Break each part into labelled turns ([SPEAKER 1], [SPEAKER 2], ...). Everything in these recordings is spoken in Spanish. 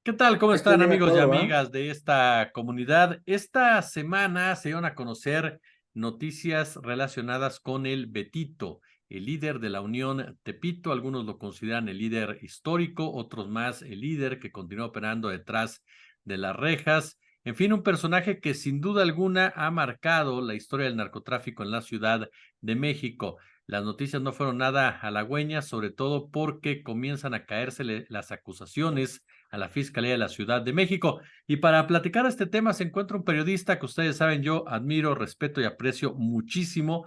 [SPEAKER 1] ¿Qué tal? ¿Cómo están,
[SPEAKER 2] Excelente
[SPEAKER 1] amigos y
[SPEAKER 2] todo, ¿va?
[SPEAKER 1] amigas de esta comunidad? Esta semana se dieron a conocer noticias relacionadas con el Betito, el líder de la Unión Tepito. Algunos lo consideran el líder histórico, otros más el líder que continúa operando detrás de las rejas. En fin, un personaje que sin duda alguna ha marcado la historia del narcotráfico en la Ciudad de México. Las noticias no fueron nada halagüeñas, sobre todo porque comienzan a caérsele las acusaciones a la Fiscalía de la Ciudad de México. Y para platicar este tema se encuentra un periodista que ustedes saben yo admiro, respeto y aprecio muchísimo.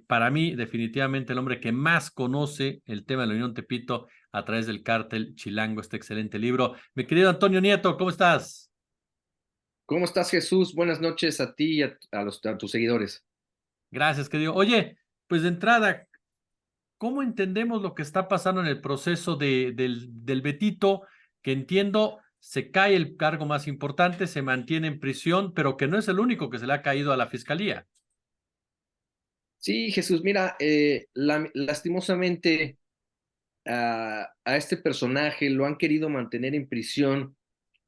[SPEAKER 1] Para mí, definitivamente el hombre que más conoce el tema de la Unión Tepito a través del Cártel Chilango, este excelente libro. Mi querido Antonio Nieto, ¿cómo estás?
[SPEAKER 2] ¿Cómo estás, Jesús? Buenas noches a ti y a tus seguidores.
[SPEAKER 1] Gracias, querido. Oye, pues de entrada, ¿cómo entendemos lo que está pasando en el proceso del Betito? Que entiendo, se cae el cargo más importante, se mantiene en prisión, pero que no es el único que se le ha caído a la fiscalía.
[SPEAKER 2] Sí, Jesús, mira, lastimosamente a este personaje lo han querido mantener en prisión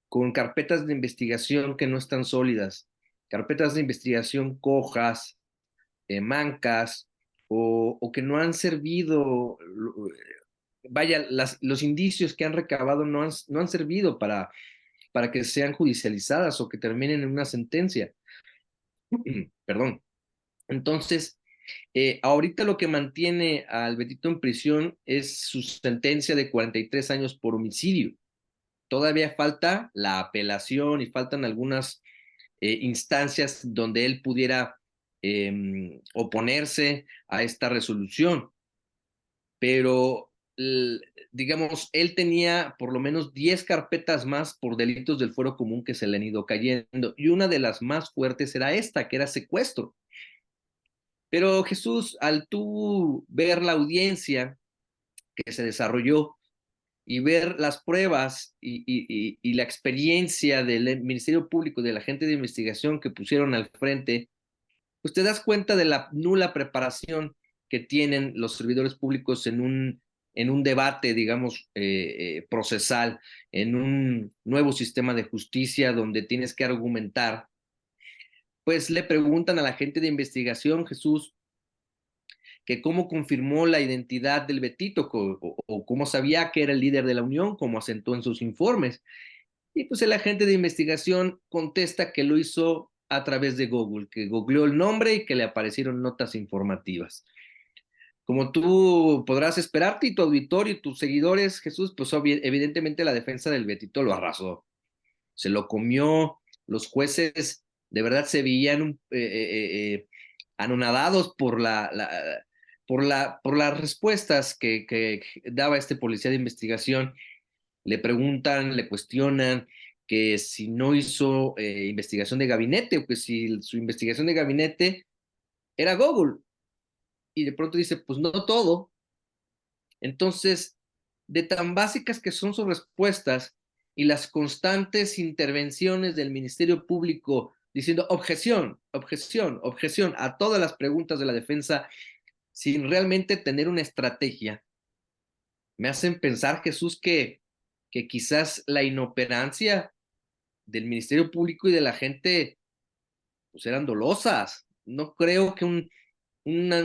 [SPEAKER 2] con carpetas de investigación que no están sólidas, carpetas de investigación cojas, mancas, o que no han servido, vaya, los indicios que han recabado no han servido para que sean judicializadas o que terminen en una sentencia. Perdón. Entonces, ahorita lo que mantiene al Betito en prisión es su sentencia de 43 años por homicidio. Todavía falta la apelación y faltan algunas instancias donde él pudiera oponerse a esta resolución, pero digamos, él tenía por lo menos 10 carpetas más por delitos del fuero común que se le han ido cayendo, y una de las más fuertes era esta, que era secuestro. Pero Jesús, al tú ver la audiencia que se desarrolló y ver las pruebas y la experiencia del Ministerio Público, de la gente de investigación que pusieron al frente, pues te das cuenta de la nula preparación que tienen los servidores públicos en un debate, digamos, procesal, en un nuevo sistema de justicia donde tienes que argumentar. Pues le preguntan a la gente de investigación, Jesús, que cómo confirmó la identidad del Betito o cómo sabía que era el líder de la Unión, como asentó en sus informes. Y pues el agente de investigación contesta que lo hizo a través de Google, que googleó el nombre y que le aparecieron notas informativas. Como tú podrás esperarte y tu auditorio y tus seguidores, Jesús, pues evidentemente la defensa del Betito lo arrasó, se lo comió. Los jueces de verdad se veían anonadados por las respuestas que daba este policía de investigación. Le preguntan, le cuestionan que si no hizo investigación de gabinete o que si su investigación de gabinete era Google. Y de pronto dice, pues no todo. Entonces, de tan básicas que son sus respuestas y las constantes intervenciones del Ministerio Público diciendo objeción, objeción, objeción a todas las preguntas de la defensa sin realmente tener una estrategia, me hacen pensar, Jesús, que quizás la inoperancia del Ministerio Público y de la gente pues eran dolosas. No creo que un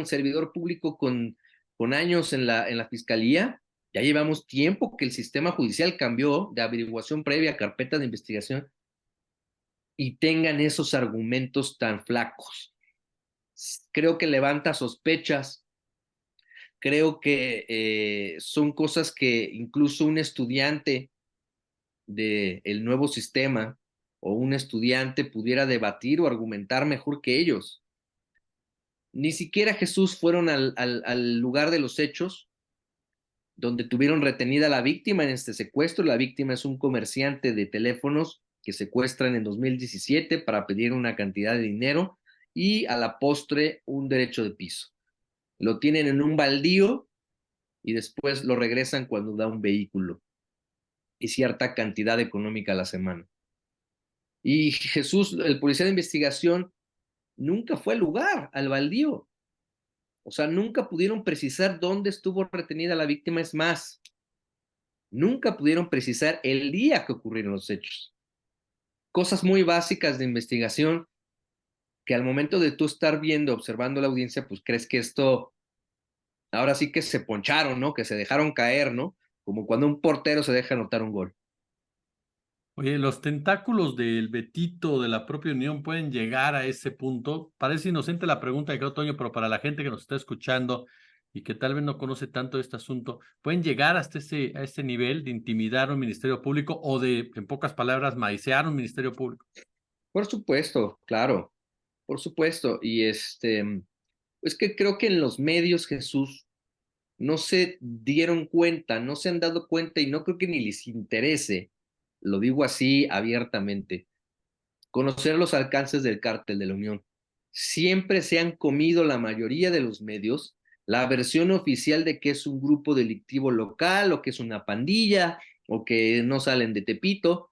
[SPEAKER 2] servidor público con años en la fiscalía, ya llevamos tiempo que el sistema judicial cambió de averiguación previa a carpeta de investigación y tengan esos argumentos tan flacos. Creo que levanta sospechas, creo que son cosas que incluso un estudiante del nuevo sistema o un estudiante pudiera debatir o argumentar mejor que ellos. Ni siquiera Jesús fueron al lugar de los hechos, donde tuvieron retenida a la víctima en este secuestro. La víctima es un comerciante de teléfonos que secuestran en 2017 para pedir una cantidad de dinero y a la postre un derecho de piso. Lo tienen en un baldío y después lo regresan cuando da un vehículo y cierta cantidad económica a la semana. Y Jesús, el policía de investigación, nunca fue al lugar, al baldío. O sea, nunca pudieron precisar dónde estuvo retenida la víctima. Es más, nunca pudieron precisar el día que ocurrieron los hechos. Cosas muy básicas de investigación que al momento de tú estar viendo, observando la audiencia, pues crees que esto, ahora sí que se poncharon, ¿no? Que se dejaron caer, ¿no? Como cuando un portero se deja anotar un gol.
[SPEAKER 1] Oye, los tentáculos del Betito, de la propia Unión, pueden llegar a ese punto. Parece inocente la pregunta de creo, Toño, pero para la gente que nos está escuchando y que tal vez no conoce tanto este asunto, ¿pueden llegar hasta a ese nivel de intimidar a un ministerio público o de, en pocas palabras, maicear un ministerio público?
[SPEAKER 2] Por supuesto, claro, por supuesto. Y es que creo que en los medios, Jesús, no se dieron cuenta, no se han dado cuenta y no creo que ni les interese, lo digo así abiertamente, conocer los alcances del cártel de la Unión. Siempre se han comido la mayoría de los medios la versión oficial de que es un grupo delictivo local o que es una pandilla o que no salen de Tepito,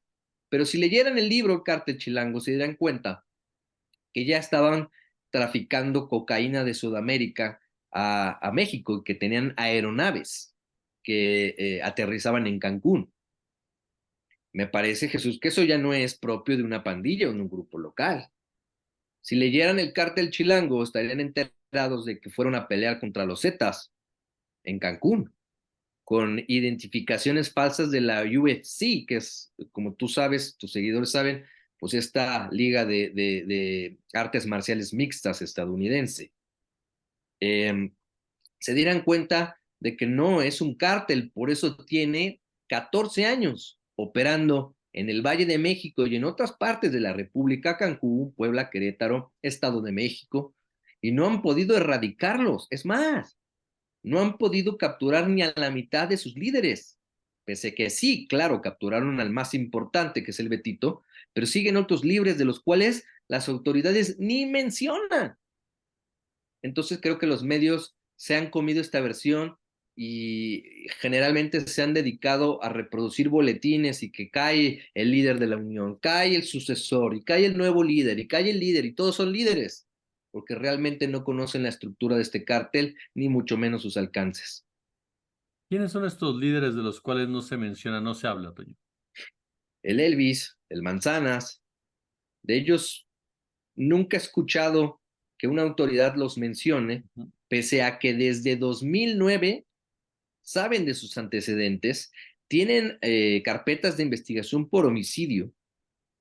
[SPEAKER 2] pero si leyeran el libro El Cártel Chilango se darán cuenta que ya estaban traficando cocaína de Sudamérica a México y que tenían aeronaves que aterrizaban en Cancún. Me parece, Jesús, que eso ya no es propio de una pandilla o de un grupo local. Si leyeran el Cártel Chilango, estarían enterados de que fueron a pelear contra los Zetas en Cancún, con identificaciones falsas de la UFC, que es, como tú sabes, tus seguidores saben, pues esta liga de artes marciales mixtas estadounidense. Eh, Se dieran cuenta de que no es un cártel, por eso tiene 14 años operando en el Valle de México y en otras partes de la República, Cancún, Puebla, Querétaro, Estado de México, y no han podido erradicarlos. Es más, no han podido capturar ni a la mitad de sus líderes. Pese que sí, claro, capturaron al más importante, que es el Betito, pero siguen otros libres de los cuales las autoridades ni mencionan. Entonces creo que los medios se han comido esta versión y generalmente se han dedicado a reproducir boletines y que cae el líder de la unión, cae el sucesor y cae el nuevo líder y cae el líder y todos son líderes, porque realmente no conocen la estructura de este cártel ni mucho menos sus alcances.
[SPEAKER 1] ¿Quiénes son estos líderes de los cuales no se menciona, no se habla, Toño?
[SPEAKER 2] El Elvis, el Manzanas, de ellos nunca he escuchado que una autoridad los mencione,
[SPEAKER 1] Ujú.
[SPEAKER 2] pese a que desde 2009 saben de sus antecedentes, tienen carpetas de investigación por homicidio.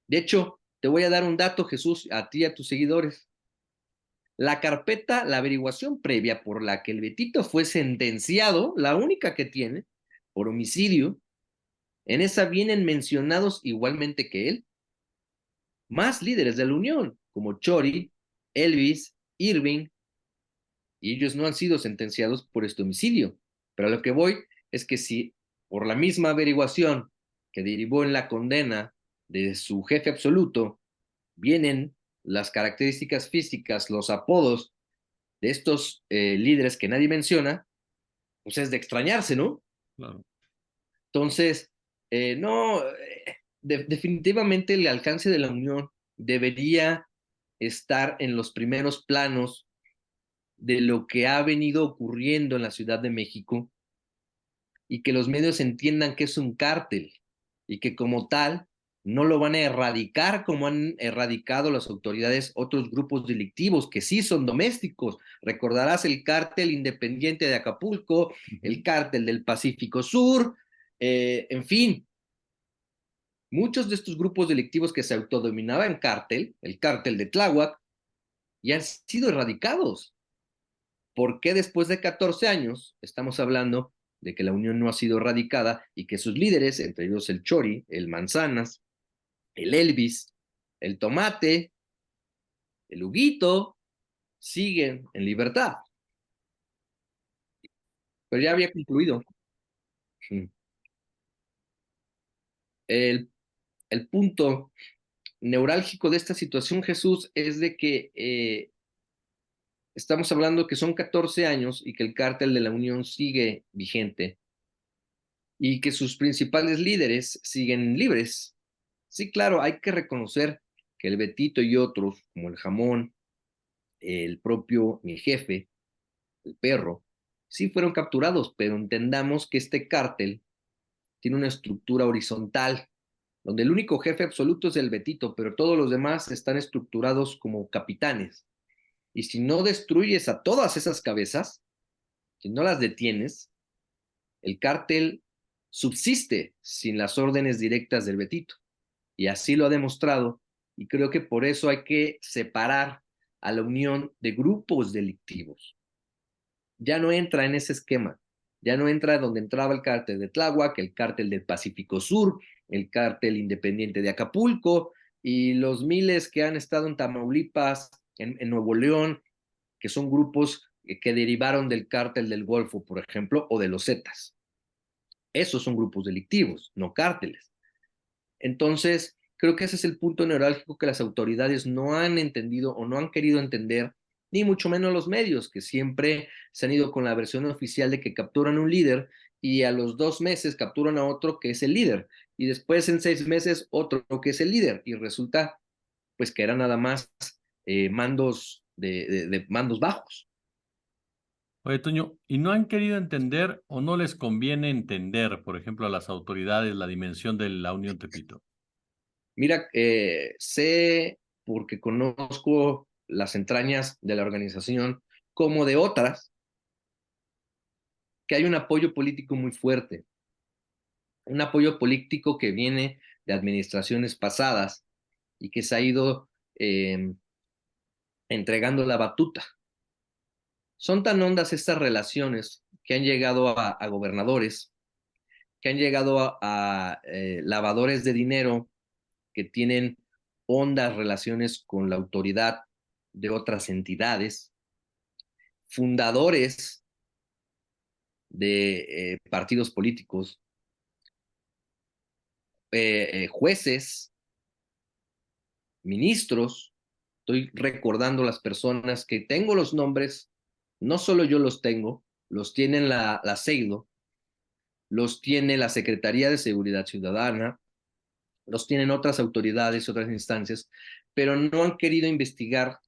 [SPEAKER 2] De hecho, te voy a dar un dato, Jesús, a ti y a tus seguidores. La carpeta, la averiguación previa por la que el Betito fue sentenciado, la única que tiene, por homicidio, en esa vienen mencionados igualmente que él, más líderes de la Unión, como Chori, Elvis, Irving, y ellos no han sido sentenciados por este homicidio. Pero a lo que voy es que si por la misma averiguación que derivó en la condena de su jefe absoluto, vienen las características físicas, los apodos de estos líderes que nadie menciona, pues es de extrañarse, ¿no?
[SPEAKER 1] Claro.
[SPEAKER 2] Entonces, no, definitivamente el alcance de la Unión debería estar en los primeros planos de lo que ha venido ocurriendo en la Ciudad de México y que los medios entiendan que es un cártel y que como tal no lo van a erradicar como han erradicado las autoridades otros grupos delictivos que sí son domésticos. Recordarás el cártel independiente de Acapulco, el
[SPEAKER 1] Ujú.
[SPEAKER 2] cártel del Pacífico Sur, en fin, muchos de estos grupos delictivos que se autodominaban cártel, el cártel de Tláhuac, ya han sido erradicados. ¿Por qué después de 14 años estamos hablando de que la Unión no ha sido erradicada y que sus líderes, entre ellos el Chori, el Manzanas, el Elvis, el Tomate, el Huguito, siguen en libertad? Pero ya había concluido. El, el punto neurálgico de esta situación, Jesús, es de que estamos hablando que son 14 años y que el cártel de la Unión sigue vigente y que sus principales líderes siguen libres. Sí, claro, hay que reconocer que el Betito y otros, como el Jamón, el propio mi jefe, el perro, sí fueron capturados, pero entendamos que este cártel tiene una estructura horizontal, donde el único jefe absoluto es el Betito, pero todos los demás están estructurados como capitanes. Y si no destruyes a todas esas cabezas, si no las detienes, el cártel subsiste sin las órdenes directas del Betito. Y así lo ha demostrado. Y creo que por eso hay que separar a la unión de grupos delictivos. Ya no entra en ese esquema. Ya no entra donde entraba el cártel de Tláhuac, el cártel del Pacífico Sur, el cártel independiente de Acapulco y los miles que han estado en Tamaulipas, en Nuevo León, que son grupos que derivaron del cártel del Golfo, por ejemplo, o de los Zetas. Esos son grupos delictivos, no cárteles. Entonces, creo que ese es el punto neurálgico que las autoridades no han entendido o no han querido entender, ni mucho menos los medios, que siempre se han ido con la versión oficial de que capturan un líder y a los 2 meses capturan a otro que es el líder, y después en 6 meses otro que es el líder, y resulta pues que eran nada más mandos de mandos bajos.
[SPEAKER 1] Oye, Toño, ¿y no han querido entender o no les conviene entender, por ejemplo, a las autoridades la dimensión de la Unión Tepito?
[SPEAKER 2] Mira, sé porque conozco las entrañas de la organización como de otras, que hay un apoyo político muy fuerte, un apoyo político que viene de administraciones pasadas y que se ha ido entregando la batuta. Son tan hondas estas relaciones que han llegado a gobernadores, que han llegado a lavadores de dinero que tienen hondas relaciones con la autoridad de otras entidades, fundadores de partidos políticos, jueces, ministros. Estoy recordando las personas que tengo los nombres, no solo yo los tengo, los tiene la CEIDO, los tiene la Secretaría de Seguridad Ciudadana, los tienen otras autoridades, otras instancias, pero no han querido investigar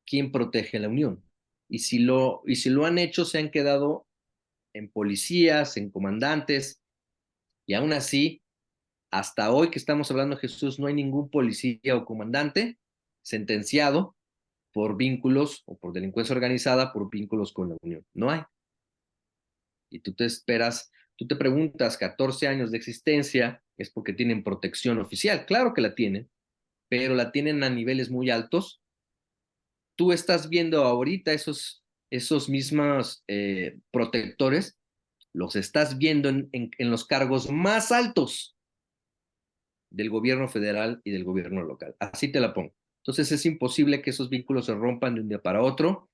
[SPEAKER 2] quién protege la Unión. Y si lo han hecho, se han quedado en policías, en comandantes, y aún así, hasta hoy que estamos hablando de Jesús, no hay ningún policía o comandante sentenciado por vínculos o por delincuencia organizada por vínculos con la Unión. No hay. Y tú te preguntas, 14 años de existencia es porque tienen protección oficial. Claro que la tienen, pero la tienen a niveles muy altos. Tú estás viendo ahorita esos mismos protectores, los estás viendo en los cargos más altos del gobierno federal y del gobierno local. Así te la pongo. Entonces es imposible que esos vínculos se rompan de un día para otro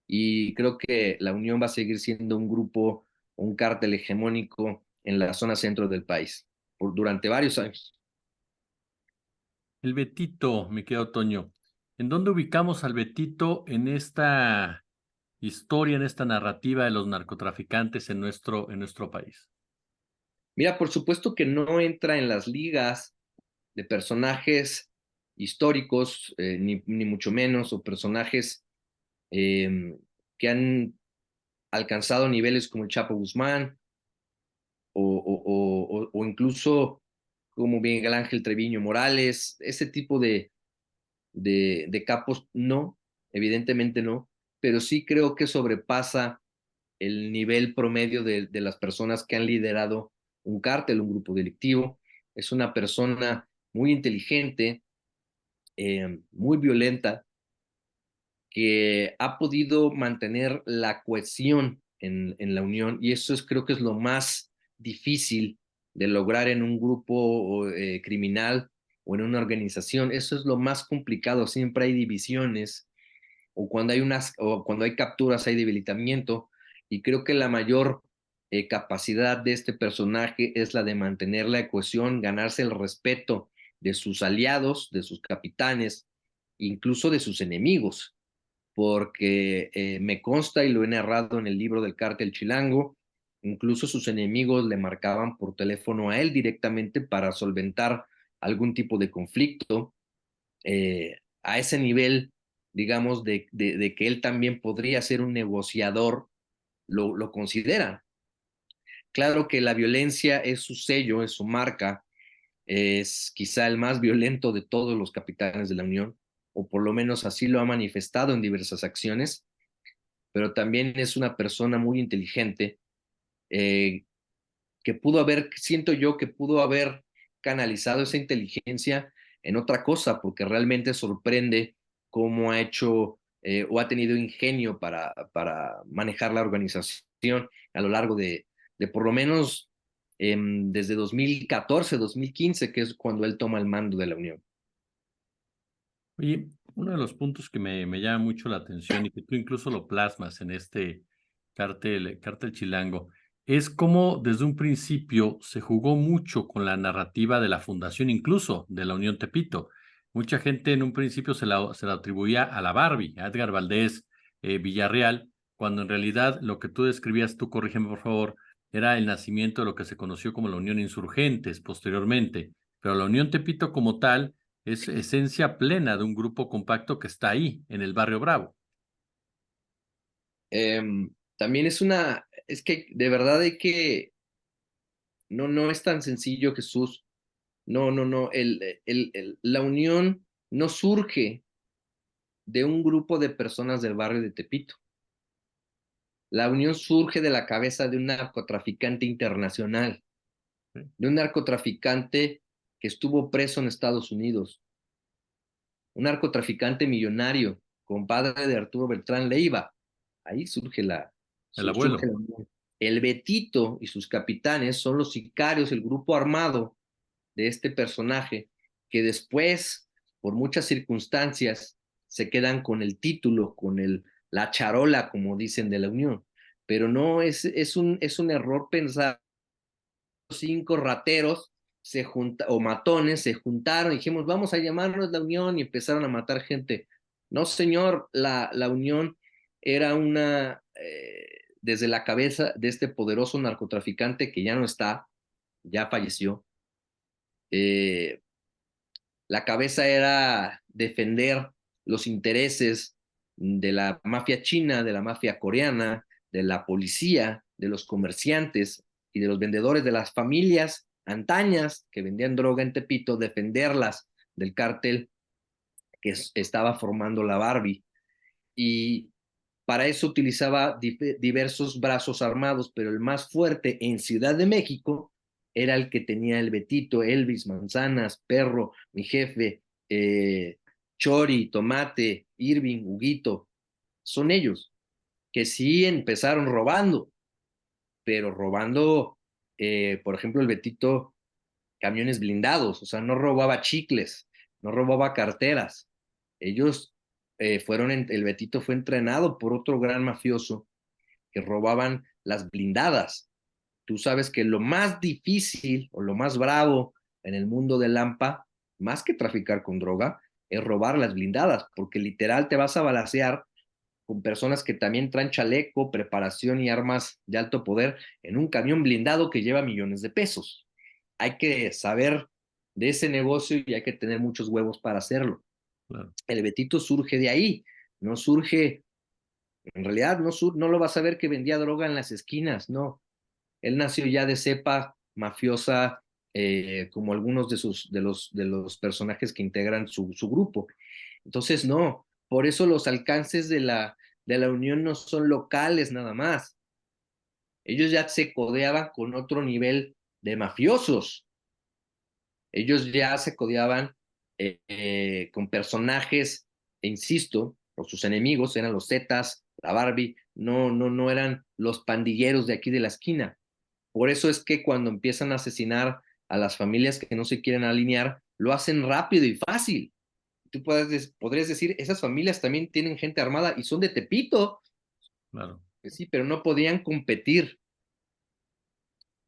[SPEAKER 2] y creo que la Unión va a seguir siendo un grupo, un cártel hegemónico en la zona centro del país durante varios años.
[SPEAKER 1] El Betito, mi querido Toño, ¿en dónde ubicamos al Betito en esta historia, en esta narrativa de los narcotraficantes en nuestro país?
[SPEAKER 2] Mira, por supuesto que no entra en las ligas de personajes históricos, ni mucho menos, o personajes que han alcanzado niveles como el Chapo Guzmán o incluso como Miguel Ángel Treviño Morales, ese tipo de capos, no, evidentemente no, pero sí creo que sobrepasa el nivel promedio de las personas que han liderado un cártel, un grupo delictivo. Es una persona muy inteligente, muy violenta, que ha podido mantener la cohesión en la unión y eso creo que es lo más difícil de lograr en un grupo criminal o en una organización. Eso es lo más complicado. Siempre hay divisiones o cuando hay capturas hay debilitamiento y creo que la mayor capacidad de este personaje es la de mantener la cohesión, ganarse el respeto de sus aliados, de sus capitanes, incluso de sus enemigos porque me consta y lo he narrado en el libro del Cártel Chilango, incluso sus enemigos le marcaban por teléfono a él directamente para solventar algún tipo de conflicto, a ese nivel, digamos, de que él también podría ser un negociador, lo consideran. Claro que la violencia es su sello, es su marca, es quizá el más violento de todos los capitanes de la Unión, o por lo menos así lo ha manifestado en diversas acciones, pero también es una persona muy inteligente, eh, que pudo haber, siento yo que pudo haber canalizado esa inteligencia en otra cosa, porque realmente sorprende cómo ha hecho o ha tenido ingenio para manejar la organización a lo largo de por lo menos desde 2014, 2015, que es cuando él toma el mando de la Unión.
[SPEAKER 1] Oye, uno de los puntos que me llama mucho la atención y que tú incluso lo plasmas en este cártel Chilango, es cómo desde un principio se jugó mucho con la narrativa de la fundación, incluso de la Unión Tepito. Mucha gente en un principio se la atribuía a la Barbie, a Edgar Valdés Villarreal, cuando en realidad lo que tú describías, tú corrígeme por favor, era el nacimiento de lo que se conoció como la Unión Insurgentes posteriormente. Pero la Unión Tepito como tal es esencia plena de un grupo compacto que está ahí, en el barrio Bravo.
[SPEAKER 2] También es que de verdad hay que, no es tan sencillo, Jesús. No, no, no. La unión no surge de un grupo de personas del barrio de Tepito. La unión surge de la cabeza de un narcotraficante internacional,
[SPEAKER 1] ¿Sí?
[SPEAKER 2] de un narcotraficante que estuvo preso en Estados Unidos, un narcotraficante millonario, compadre de Arturo Beltrán Leiva. Ahí
[SPEAKER 1] El
[SPEAKER 2] surge
[SPEAKER 1] abuelo.
[SPEAKER 2] la unión. El Betito y sus capitanes son los sicarios, el grupo armado de este personaje, que después, por muchas circunstancias, se quedan con el título, la charola, como dicen, de la Unión. Pero no, es un error pensar que 5 rateros o matones se juntaron y dijimos, vamos a llamarnos la Unión y empezaron a matar gente. No, señor, la Unión era desde la cabeza de este poderoso narcotraficante que ya no está, ya falleció. eh, La cabeza era defender los intereses de la mafia china, de la mafia coreana, de la policía, de los comerciantes y de los vendedores, de las familias antañas que vendían droga en Tepito, defenderlas del cártel que estaba formando la Barbie. Y para eso utilizaba diversos brazos armados, pero el más fuerte en Ciudad de México era el que tenía el Betito, Elvis, Manzanas, Perro, mi jefe, Chori, Tomate, Irving, Huguito. Son ellos que sí empezaron robando, pero robando, por ejemplo, el Betito, camiones blindados, o sea, no robaba chicles, no robaba carteras. Ellos el Betito fue entrenado por otro gran mafioso que robaban las blindadas. Tú sabes que lo más difícil o lo más bravo en el mundo del Lampa, más que traficar con droga, es robar las blindadas, porque literal te vas a balacear con personas que también traen chaleco, preparación y armas de alto poder en un camión blindado que lleva millones de pesos. Hay que saber de ese negocio y hay que tener muchos huevos para hacerlo.
[SPEAKER 1] Claro.
[SPEAKER 2] El Betito surge de ahí, no surge, en realidad no lo vas a ver que vendía droga en las esquinas, no. Él nació ya de cepa mafiosa, como algunos de los personajes que integran su grupo. Entonces, no, por eso los alcances de la Unión no son locales nada más. Ellos ya se codeaban con otro nivel de mafiosos. Ellos ya se codeaban con personajes, e insisto, o sus enemigos eran los Zetas, la Barbie, no eran los pandilleros de aquí de la esquina. Por eso es que cuando empiezan a asesinar a las familias que no se quieren alinear, lo hacen rápido y fácil. Podrías decir, esas familias también tienen gente armada y son de Tepito.
[SPEAKER 1] Claro.
[SPEAKER 2] Pues sí, pero no podían competir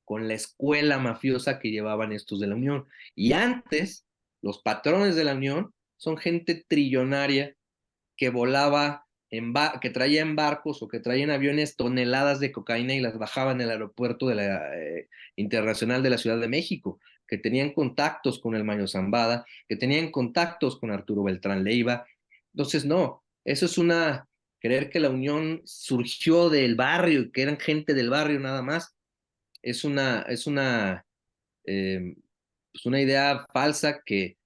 [SPEAKER 2] con la escuela mafiosa que llevaban estos de la Unión. Y antes, los patrones de la Unión son gente trillonaria que volaba, que traía en barcos o que traía en aviones toneladas de cocaína y las bajaba en el aeropuerto de la, internacional de la Ciudad de México, que tenían contactos con el Mayo Zambada, que tenían contactos con Arturo Beltrán Leiva. Entonces, no, eso es creer que la Unión surgió del barrio y que eran gente del barrio nada más, eh, pues una idea falsa que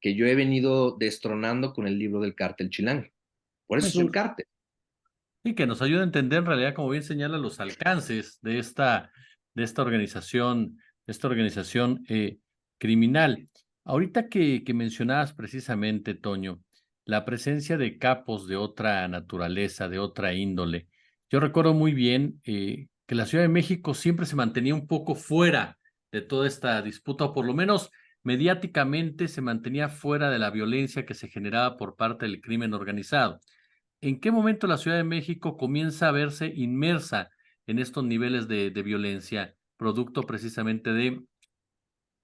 [SPEAKER 2] yo he venido destronando con el libro del cártel Chilango. Por eso es un cártel.
[SPEAKER 1] Y que nos ayuda a entender en realidad, como bien señala, los alcances de esta organización criminal. Ahorita que mencionabas precisamente, Toño, la presencia de capos de otra naturaleza, de otra índole. Yo recuerdo muy bien que la Ciudad de México siempre se mantenía un poco fuera de toda esta disputa, o por lo menos mediáticamente se mantenía fuera de la violencia que se generaba por parte del crimen organizado. ¿En qué momento la Ciudad de México comienza a verse inmersa en estos niveles de violencia, producto precisamente de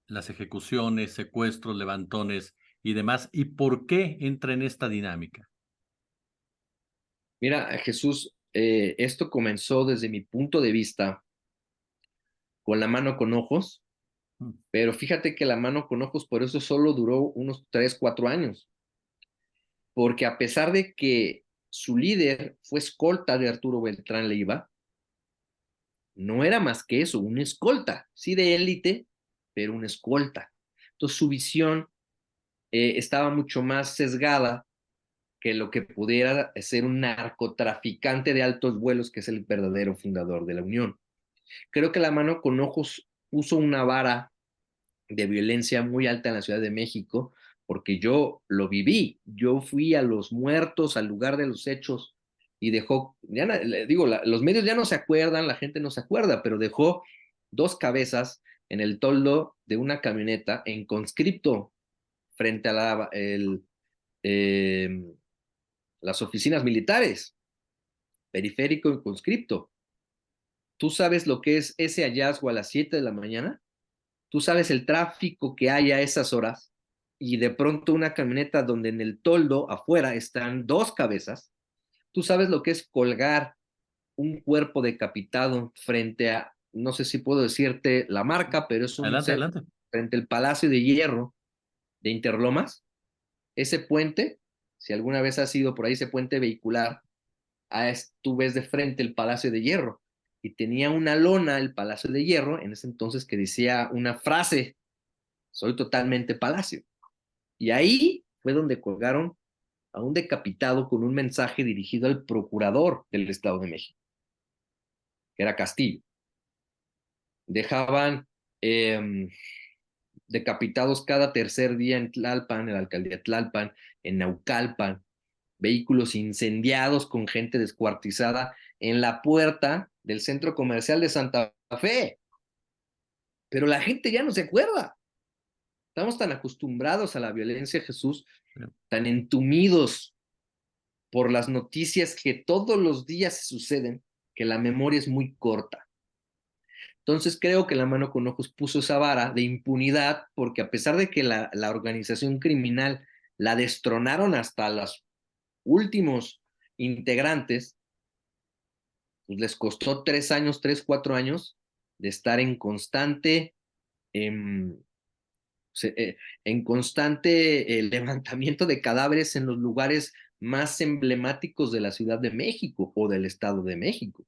[SPEAKER 1] las ejecuciones, secuestros, levantones y demás? ¿Y por qué entra en esta dinámica?
[SPEAKER 2] Mira, Jesús, esto comenzó desde mi punto de vista con la mano con ojos,
[SPEAKER 1] Mm.
[SPEAKER 2] pero fíjate que la mano con ojos por eso solo duró unos 3, 4 años, porque a pesar de que su líder fue escolta de Arturo Beltrán Leiva, no era más que eso, un escolta, sí de élite, pero un escolta. Entonces su visión estaba mucho más sesgada que lo que pudiera ser un narcotraficante de altos vuelos, que es el verdadero fundador de la Unión. Creo que la mano con ojos puso una vara de violencia muy alta en la Ciudad de México, porque yo lo viví, yo fui a los muertos, al lugar de los hechos, y dejó, ya digo, los medios ya no se acuerdan, la gente no se acuerda, pero dejó 2 cabezas en el toldo de una camioneta en conscripto frente a eh, las oficinas militares, periférico y conscripto. ¿Tú sabes lo que es ese hallazgo a las 7 de la mañana? ¿Tú sabes el tráfico que hay a esas horas? Y de pronto una camioneta donde en el toldo afuera están 2 cabezas. ¿Tú sabes lo que es colgar un cuerpo decapitado frente a, no sé si puedo decirte la marca, pero es un
[SPEAKER 1] Adelante,
[SPEAKER 2] set
[SPEAKER 1] adelante.
[SPEAKER 2] frente al Palacio de Hierro de Interlomas? Ese puente, si alguna vez has ido por ahí, ese puente vehicular, tú ves de frente el Palacio de Hierro. Y tenía una lona el Palacio de Hierro en ese entonces que decía una frase: soy totalmente Palacio. Y ahí fue donde colgaron a un decapitado con un mensaje dirigido al procurador del Estado de México, que era Castillo. Dejaban decapitados cada tercer día en Tlalpan, en la alcaldía de Tlalpan, en Naucalpan, vehículos incendiados con gente descuartizada en la puerta del centro comercial de Santa Fe. Pero la gente ya no se acuerda. Estamos tan acostumbrados a la violencia, Jesús, tan entumidos por las noticias que todos los días se suceden, que la memoria es muy corta. Entonces creo que la mano con ojos puso esa vara de impunidad, porque a pesar de que la organización criminal la destronaron hasta los últimos integrantes, pues les costó 3 años, 3, 4 años de estar em, en constante levantamiento de cadáveres en los lugares más emblemáticos de la Ciudad de México o del Estado de México.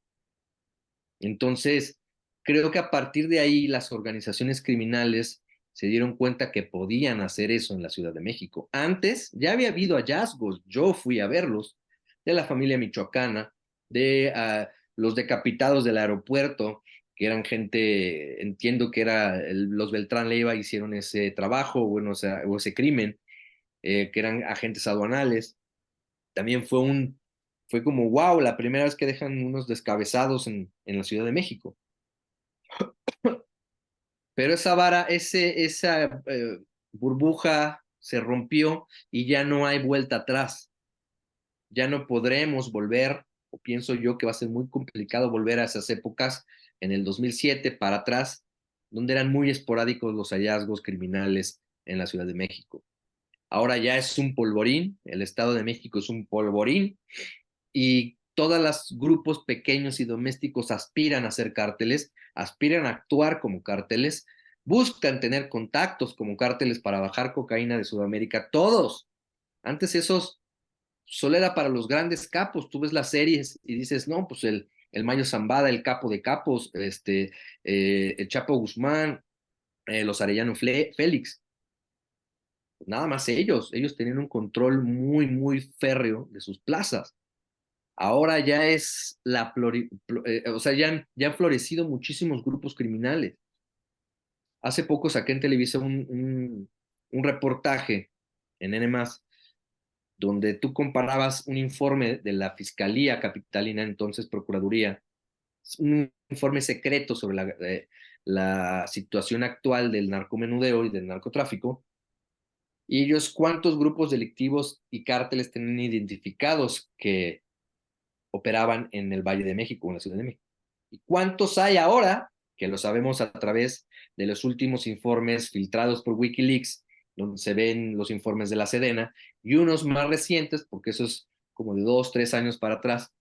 [SPEAKER 2] Entonces, creo que a partir de ahí las organizaciones criminales se dieron cuenta que podían hacer eso en la Ciudad de México. Antes ya había habido hallazgos, yo fui a verlos, de la familia michoacana, de los decapitados del aeropuerto, que eran gente, entiendo que los Beltrán Leiva hicieron ese trabajo, bueno, o ese crimen, que eran agentes aduanales. También fue como, wow, la primera vez que dejan unos descabezados en la Ciudad de México. Pero esa vara, esa burbuja se rompió y ya no hay vuelta atrás. Ya no podremos volver, o pienso yo que va a ser muy complicado volver a esas épocas en el 2007 para atrás, donde eran muy esporádicos los hallazgos criminales en la Ciudad de México. Ahora ya es un polvorín, el Estado de México es un polvorín, y todos los grupos pequeños y domésticos aspiran a ser cárteles, aspiran a actuar como cárteles, buscan tener contactos como cárteles para bajar cocaína de Sudamérica, todos. Antes esos solo era para los grandes capos, tú ves las series y dices, no, pues el Mayo Zambada, el Capo de Capos, el Chapo Guzmán, los Arellano Félix. Nada más ellos tenían un control muy, muy férreo de sus plazas. Ahora ya es o sea, ya han florecido muchísimos grupos criminales. Hace poco saqué en Televisa un reportaje en N+, donde tú comparabas un informe de la Fiscalía Capitalina, entonces Procuraduría, un informe secreto sobre la situación actual del narcomenudeo y del narcotráfico, y ellos cuántos grupos delictivos y cárteles tenían identificados que operaban en el Valle de México, en la Ciudad de México. ¿Y cuántos hay ahora? Que lo sabemos a través de los últimos informes filtrados por Wikileaks, donde se ven los informes de la Sedena, y unos más recientes, porque eso es como de 2, 3 años para atrás,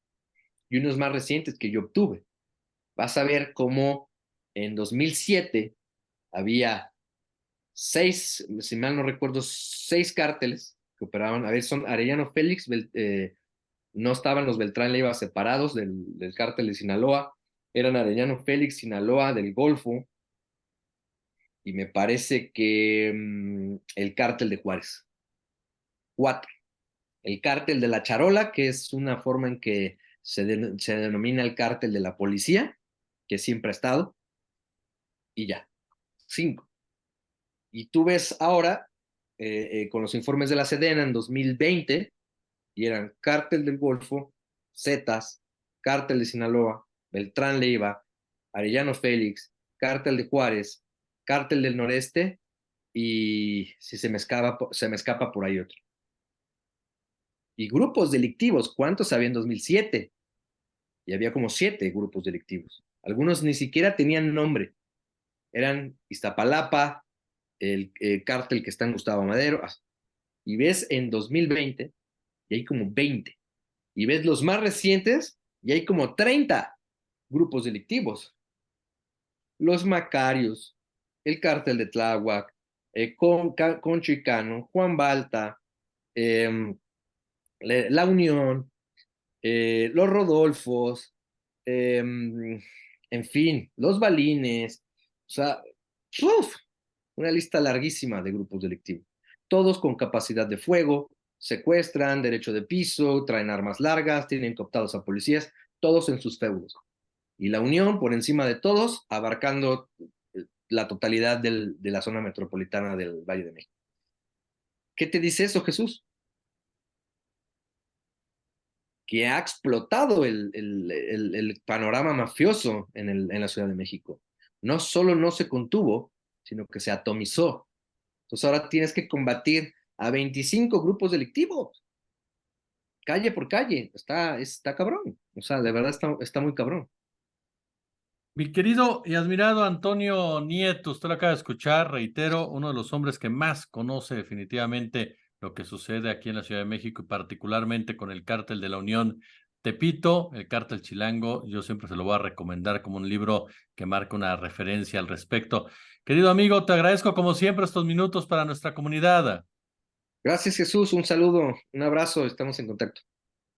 [SPEAKER 2] y unos más recientes que yo obtuve. Vas a ver cómo en 2007 había 6, si mal no recuerdo, 6 cárteles que operaban. A ver, son Arellano Félix, no estaban los Beltrán Leiva separados del cártel de Sinaloa, eran Arellano Félix, Sinaloa, del Golfo, y me parece que el cártel de Juárez. 4. El cártel de la Charola, que es una forma en que se denomina el cártel de la policía, que siempre ha estado, y ya. 5. Y tú ves ahora, con los informes de la Sedena en 2020, y eran Cártel del Golfo, Zetas, Cártel de Sinaloa, Beltrán Leiva, Arellano Félix, Cártel de Juárez, Cártel del Noreste, y si se me escapa por ahí otro. Y grupos delictivos, ¿cuántos había en 2007? Y había como 7 grupos delictivos. Algunos ni siquiera tenían nombre. Eran Iztapalapa, el cártel que está en Gustavo Madero. Y ves en 2020, y hay como 20. Y ves los más recientes, y hay como 30 grupos delictivos. Los Macarios, el cártel de Tláhuac, Concho y Cano, Juan Balta, La Unión, los Rodolfos, en fin, los Balines, o sea, ¡uf! Una lista larguísima de grupos delictivos, todos con capacidad de fuego, secuestran, derecho de piso, traen armas largas, tienen cooptados a policías, todos en sus feudos. Y la Unión, por encima de todos, abarcando la totalidad de la zona metropolitana del Valle de México. ¿Qué te dice eso, Jesús? Que ha explotado el panorama mafioso en la Ciudad de México. No solo no se contuvo, sino que se atomizó. Entonces ahora tienes que combatir a 25 grupos delictivos, calle por calle. Está cabrón. O sea, de verdad está muy cabrón.
[SPEAKER 1] Mi querido y admirado Antonio Nieto, usted lo acaba de escuchar, reitero, uno de los hombres que más conoce definitivamente lo que sucede aquí en la Ciudad de México y particularmente con el Cártel de la Unión Tepito, el Cártel Chilango. Yo siempre se lo voy a recomendar como un libro que marca una referencia al respecto. Querido amigo, te agradezco como siempre estos minutos para nuestra comunidad.
[SPEAKER 2] Gracias, Jesús. Un saludo, un abrazo. Estamos en contacto.